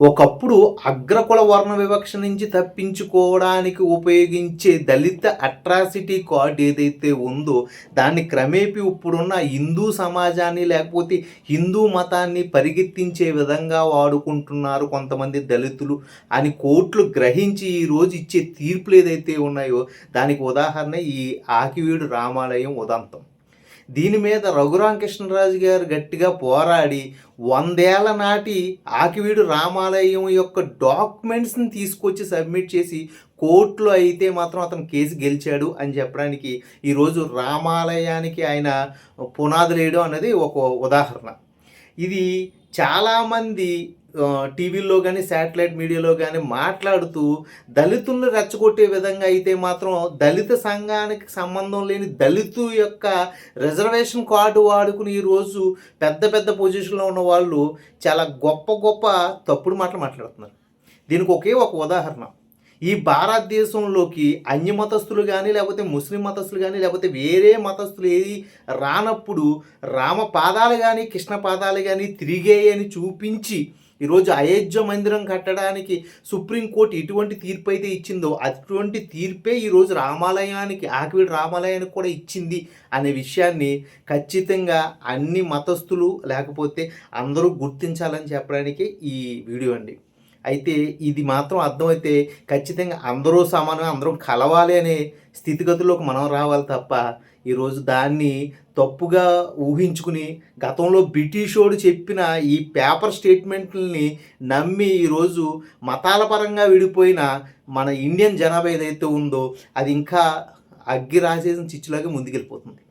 ఒకప్పుడు అగ్రకుల వర్ణ వివక్ష నుంచి తప్పించుకోవడానికి ఉపయోగించే దళిత అట్రాసిటీ కార్డ్ ఏదైతే ఉందో దాన్ని క్రమేపీ ఇప్పుడున్న హిందూ సమాజాన్ని లేకపోతే హిందూ మతాన్ని పరిగెత్తించే విధంగా వాడుకుంటున్నారు కొంతమంది దళితులు అని కోర్టులు గ్రహించి ఈరోజు ఇచ్చే తీర్పులు ఏదైతే ఉన్నాయో దానికి ఉదాహరణ ఈ ఆకివీడు రామాలయం ఉదంతం. దీని మీద రఘురామకృష్ణరాజు గారు గట్టిగా పోరాడి 100 ఏళ్ల నాటి ఆకివీడు రామాలయం యొక్క డాక్యుమెంట్స్ని తీసుకొచ్చి సబ్మిట్ చేసి కోర్టులో అయితే మాత్రం అతను కేసు గెలిచాడు అని చెప్పడానికి ఈరోజు రామాలయానికి ఆయన పునాదులు వేయడం అనేది ఒక ఉదాహరణ. ఇది చాలామంది టీవీల్లో కానీ శాటిలైట్ మీడియాలో కానీ మాట్లాడుతూ దళితులను రెచ్చగొట్టే విధంగా అయితే మాత్రం దళిత సంఘానికి సంబంధం లేని దళితు యొక్క రిజర్వేషన్ కార్డు వాడుకుని ఈరోజు పెద్ద పెద్ద పొజిషన్లో ఉన్న వాళ్ళు చాలా గొప్ప గొప్ప తప్పుడు మాటలు మాట్లాడుతున్నారు. దీనికి ఒకే ఒక ఉదాహరణ, ఈ భారతదేశంలోకి అన్య మతస్థులు కానీ లేకపోతే ముస్లిం మతస్థులు కానీ లేకపోతే వేరే మతస్థులు ఏది రానప్పుడు రామ పాదాలు కానీ కృష్ణ పాదాలు కానీ తిరిగేయని చూపించి ఈరోజు అయోధ్య మందిరం కట్టడానికి సుప్రీంకోర్టు ఎటువంటి తీర్పు అయితే ఇచ్చిందో అటువంటి తీర్పే ఈరోజు రామాలయానికి ఆకివీడు రామాలయానికి కూడా ఇచ్చింది అనే విషయాన్ని ఖచ్చితంగా అన్ని మతస్థులు లేకపోతే అందరూ గుర్తించాలని చెప్పడానికి ఈ వీడియో అండి. అయితే ఇది మాత్రం అర్థమైతే ఖచ్చితంగా అందరూ సమానం, అందరం కలవాలి అనే స్థితిగతుల్లోకి మనం రావాలి తప్ప ఈరోజు దాన్ని తప్పుగా ఊహించుకుని గతంలో బ్రిటిషోడు చెప్పిన ఈ పేపర్ స్టేట్మెంట్లని నమ్మి ఈరోజు మతాల పరంగా విడిపోయిన మన ఇండియన్ జనాభా ఏదైతే ఉందో అది ఇంకా అగ్గి రాసేసిన చిచ్చులాగా ముందుకెళ్ళిపోతుంది.